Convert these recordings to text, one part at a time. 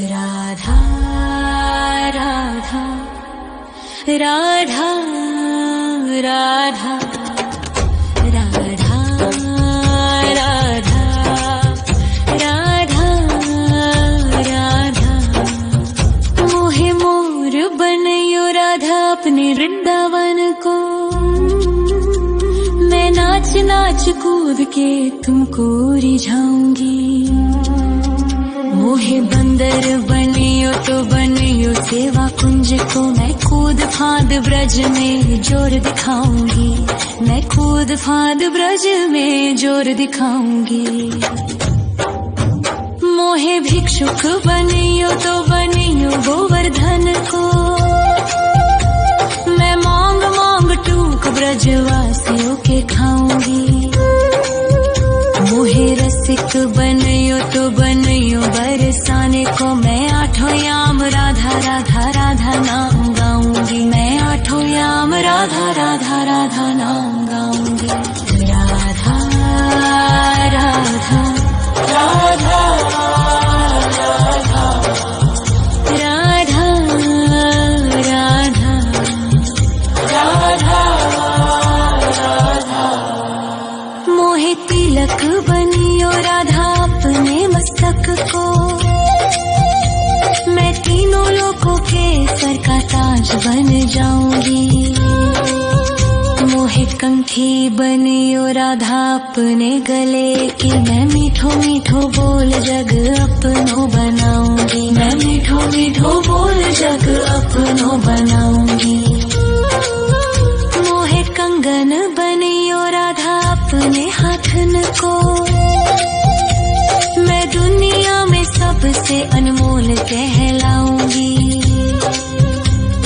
राधा राधा राधा राधा राधा राधा राधा राधा मोहे मोर बनयो राधा अपने वृंदावन को। मैं नाच नाच कूद के तुमको रिझाऊंगी। मोहे बंदर बनियो तो बनियो सेवा कुंज को। मैं कूद फांद ब्रज में जोर दिखाऊंगी। मैं कूद फांद ब्रज में जोर दिखाऊंगी। मोहे भिक्षुक बनियो तो बनियो गोवर्धन को। मैं मांग मांग टूक ब्रजवासियों के खाऊंगी। मोहे रसिक बनियो तो बनियो बरसाने को। मैं आठों याम राधा राधा राधा नाम गाऊंगी। मैं आठों याम राधा राधा राधा नाम गाऊंगी। राधा राधा राधा राधा राधा राधा राधा मोहे तिलक बनियो राधा अपने मस्तक को। मैं तीनों लोगों के सर का ताज बन जाऊंगी। मोहे कंठी बनियो राधा अपने गले की। मैं मीठो मीठो बोल जग अपनो बनाऊंगी। मैं मीठो मीठो बोल जग अपनो बनाऊंगी। मोहे कंगन बनियो राधा अपने हाथन को। मैं दुनिया में सबसे अनमोल कहलाऊंगी।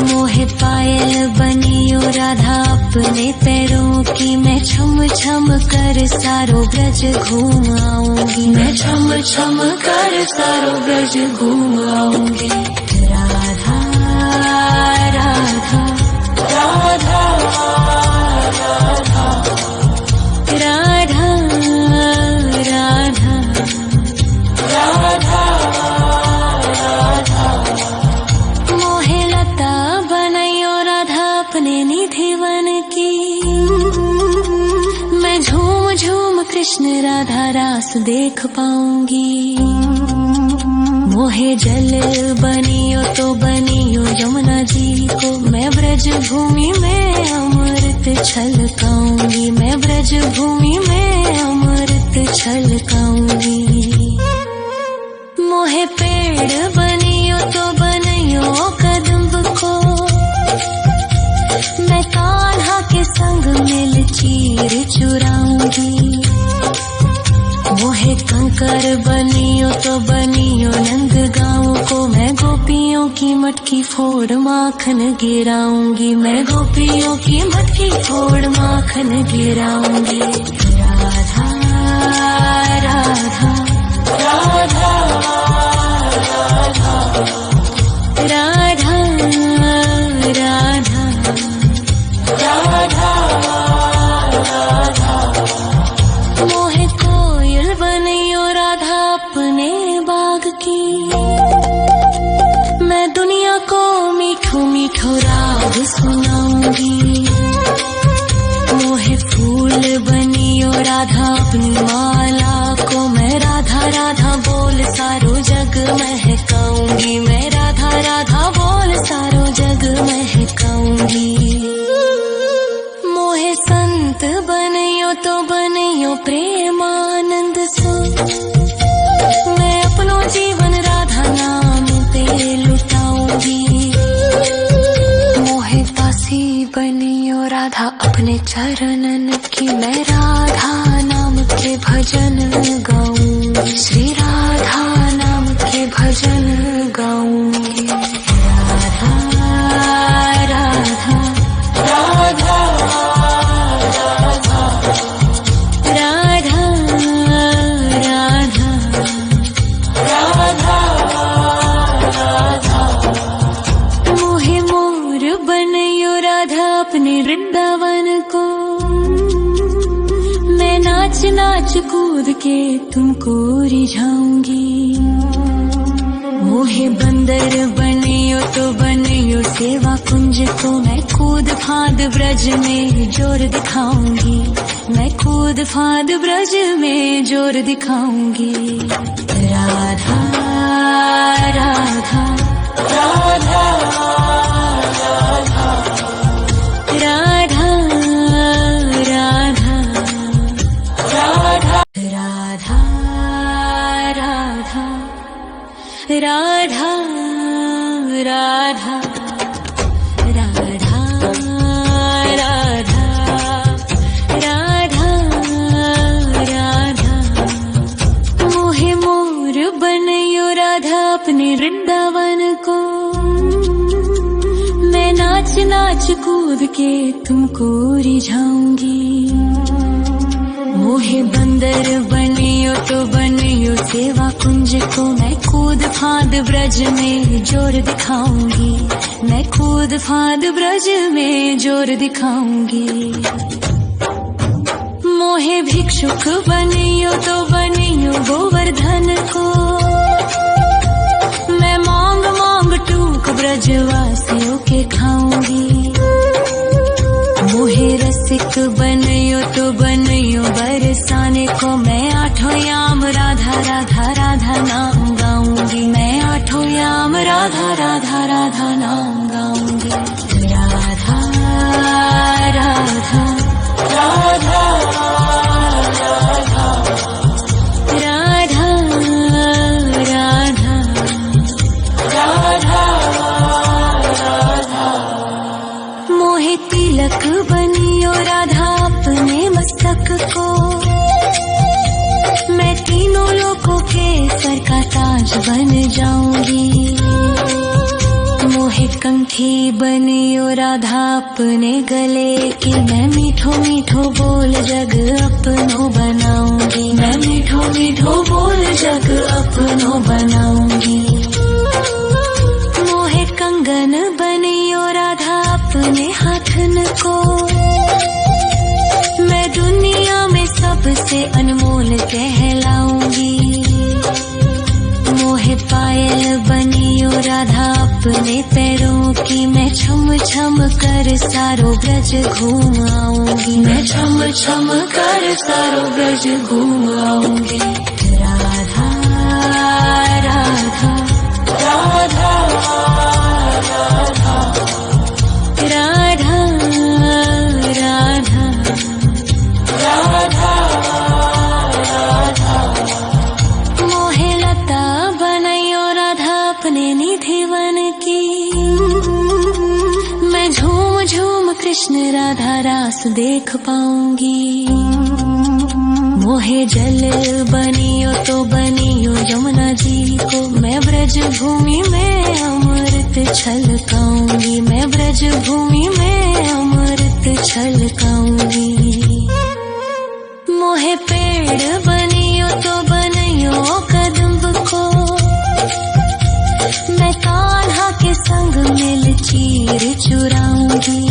मोहे पायल बनियो राधा अपने पैरों की। मैं छम छम कर सारो ब्रज घूम आऊंगी। मैं छम छम कर सारो ब्रज घूम आऊंगी। राधा राधा राधा राधा राधा राधा राधा राधा मोहे लता बनयो राधा अपने निधिवन की। मैं झूम झूम कृष्ण राधा रास देख पाऊंगी। मोहे जल बनियो तो बनियो यमुना जी को। मैं ब्रज भूमि में अमृत छलकाऊंगी। मैं ब्रज भूमि में अमृत छलकाऊंगी। मोहे पेड़ बनियो तो बनियो कदम्ब को। मैं कान्हा के संग मिल चीर चुराऊंगी। मोहे कंकर बनियो तो बनियो नंद गाँव को। मैं गोपियों की मटकी फोड़ माखन गिराऊंगी। मैं गोपियों की मटकी फोड़ माखन गिराऊंगी। राधा राधा राधा राधा राधा राधा राधा राधा मोहे कोयल बनियो राधा अपने बाग की। मैं दुनिया को मीठो मीठो राग सुनाऊंगी। मोहे फूल बनियो राधा अपनी माला को। मैं राधा राधा बोल सारो जग महकाऊंगी। मैं राधा राधा बोल सारो जग महकाऊंगी। मोहे संत बनियो तो बनियो प्रेमानंद सो। मैं अपनो जीवन राधा नाम पे लुटाऊंगी। मोहे दासी बनियो राधा अपने चरणन की। मैं राधा नाम के भजन गाऊंगी। श्री राधा नाम के भजन गाऊंगी। राधा राधा राधा राधा राधा राधा राधा मोहे मोर बनयो राधा अपने वृंदावन को। मैं नाच नाच कूद के तुमको रिझाऊंगी। मोहे मोहे बंदर बनियो तो बनियो सेवा कुंज को मैं कूद फांद ब्रज में जोर दिखाऊंगी, मैं कूद फांद ब्रज में जोर दिखाऊंगी। राधा राधा राधा राधा राधा राधा राधा राधा राधा राधा राधा राधा राधा राधा मोहे मोर बनयो राधा अपने वृंदावन को, मैं नाच नाच कूद के तुमको रिझाऊंगी। मोहे बंदर बनियो तो बनियो सेवा कुंज को मैं कूद फांद ब्रज में जोर दिखाऊंगी, मैं कूद फांद ब्रज में जोर दिखाऊंगी। मोहे भिक्षुक बनियो तो बनियो गोवर्धन को, मैं मांग मांग टूक ब्रजवासियों के खाऊंगी। मोहे रसिक बनियो तो बनियो बरसाने को, मैं आठों याम राधा राधा राधा नाम गाऊंगी, मैं आठों याम राधा राधा राधा नाम गाऊंगी। राधा राधा राधा राधा राधा राधा राधा मोहे तिलक बनियो राधा अपने मस्तक को, मैं तीनों लोगों के सर का ताज बन जाऊंगी। मोहे कंठी बनियो राधा अपने गले की, मैं मीठो मीठो बोल जग अपनो बनाऊंगी, मैं मीठो मीठो बोल जग अपनो बनाऊंगी। मोहे कंगन बनियो राधा अपने हाथन को, मैं दुनिया में सबसे अनमोल कहलाऊंगी। मोहे पायल बनियो राधा अपने पैरों की, मैं छम छम कर सारो ब्रज घूम आऊंगी, मैं छम छम कर सारो ब्रज घूम आऊंगी। राधा राधा राधा राधा राधा राधा राधा मोहे लता बनयो राधा अपने निधि वन की, मैं झूम झूम कृष्ण राधा रास देख पाऊंगी। मोहे जल बनियो तो बनियो यमुना जी को, मैं ब्रज भूमि में अमृत छलकाऊंगी, मैं ब्रज भूमि में अमृत छलकाऊंगी। मोहे पेड़ बनियो तो बनियो कदम्ब को, मैं कान्हा के संग मिल चीर चुराऊंगी।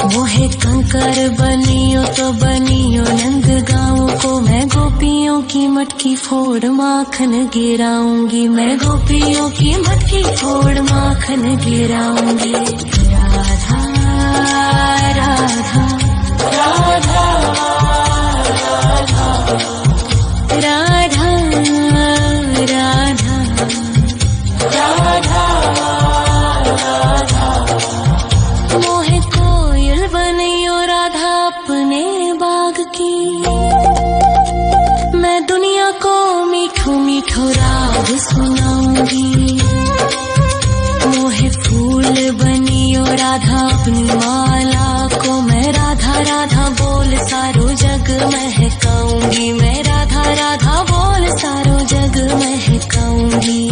मोहे कंकर बनियो तो बनियो नंद गाँव को, मैं गोपियों की मटकी फोड़ माखन गिराऊंगी, मैं गोपियों की मटकी फोड़ माखन गिराऊंगी। राधा राधा राधा राधा राधा राधा राधा मोहे कोयल बनियो राधा अपने बाग की, मैं दुनिया को मीठो मीठो राग सुनाऊंगी। मोहे फूल बनियो राधा अपनी माला को, मैं राधा राधा बोल सारो जग महकाऊंगी, मैं राधा राधा बोल सारो जग महकाऊंगी।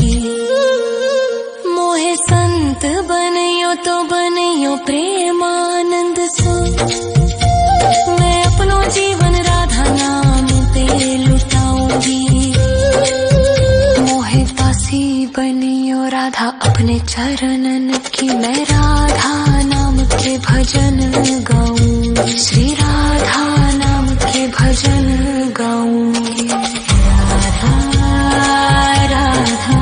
मोहे संत बनियो तो बनियो प्रेमानंद सो, मैं अपनो जीवन राधा नाम पे लुटाऊंगी। मोहे दासी बनियो राधा अपने चरणन की, मैं राधा नाम के भजन गाऊंगी, श्री राधा नाम के भजन गाऊंगी। राधा राधा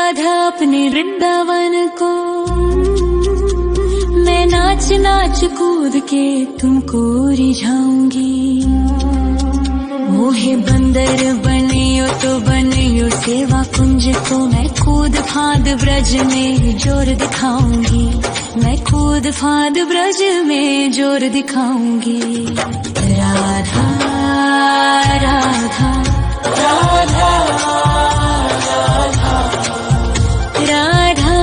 राधा अपने वृंदावन को। मैं नाच नाच कूद के तुमको रिझाऊंगी। मोहे बंदर बनियो तो बनियो सेवा कुंज को। मैं कूद फांद ब्रज में जोर दिखाऊंगी। मैं कूद फांद ब्रज में जोर दिखाऊंगी। राधा राधा राधा राधा राधा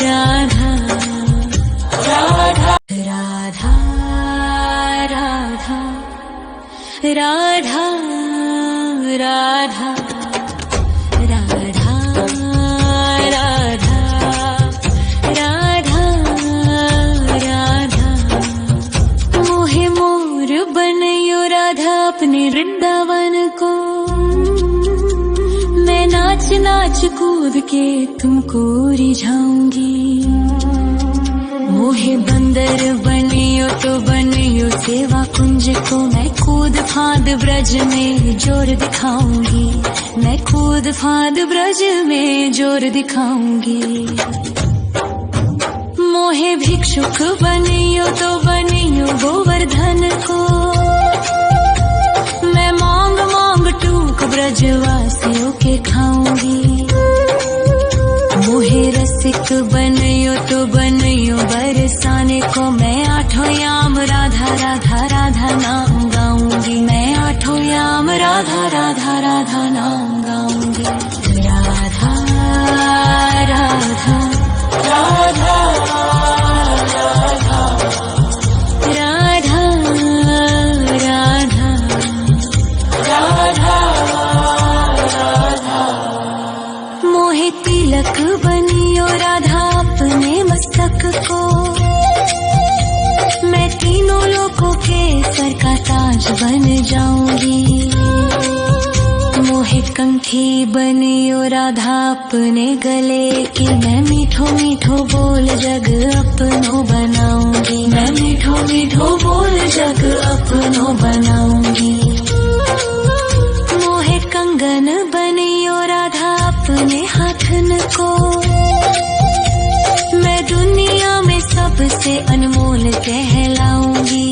राधा राधा राधा राधा राधा राधा राधा राधा मोहे मोर बनयो राधा अपने वृंदावन को। मैं नाच नाच कूद के तुमको रिझाऊंगी। मोहे बंदर बनियो तो बनियो सेवा कुंज को। मैं कूद फांद ब्रज में जोर दिखाऊंगी। मैं कूद फांद ब्रज में जोर दिखाऊंगी। मोहे भिक्षुक बनियो तो बनियो गोवर्धन को। मैं मांग मांग टूक ब्रजवासियों के खाऊंगी। मोहे रसिक बनियो तो बनियो बरसाने को। मैं आठों याम राधा राधा राधा नाम गाऊंगी। मैं आठों याम राधा राधा राधा नाम गाऊंगी। राधा राधा राधा राधा राधा राधा राधा मोहे तिलक बनियो राधा अपने मस्तक को। मैं तीनों लोगों के सर का ताज बन जाऊंगी। मोहे कंठी बनियो राधा अपने गले की। मैं मीठो मीठो बोल जग अपनो बनाऊंगी। मैं मीठो मीठो बोल जग अपनो बनाऊंगी। मोहे कंगन बनियो राधा अपने हाथन को। मैं दुनिया में सबसे अनमोल कहलाऊंगी।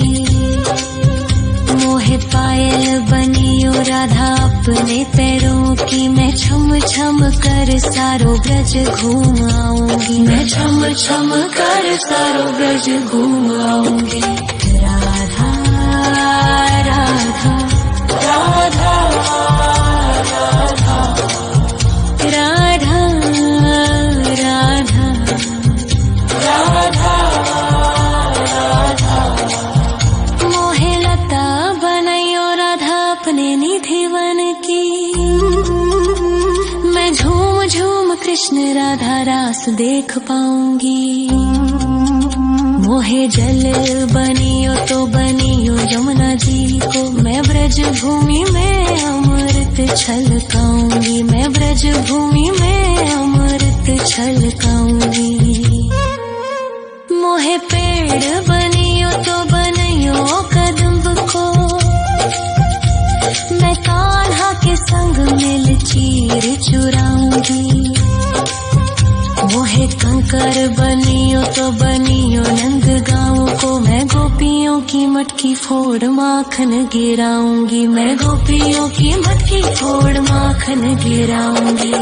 मोहे पायल बनियो राधा अपने पैरों की। मैं छम छम कर सारो ब्रज घूम आऊंगी। मैं छम छम कर सारो ब्रज घूम आऊंगी। राधा राधा राधा राधा राधा राधा राधा मोहे लता बनयो राधा अपने निधिवन की। मैं झूम झूम कृष्ण राधा रास देख पाऊंगी। मोहे जल बनियो तो बनियो यमुना जी को। मैं ब्रज भूमि में अमृत छलकाऊंगी। मैं ब्रज भूमि में अमृत छलकाऊंगी। मोहे पेड़ बनियो तो बनियो कदम्ब को। मैं कान्हा के संग मिल चीर चुराऊंगी। मोहे कंकर बनियो तो बनियो नंद गाँव को। मैं गोपियों की मटकी फोड़ माखन गिराऊंगी। मैं गोपियों की मटकी फोड़ माखन गिराऊंगी।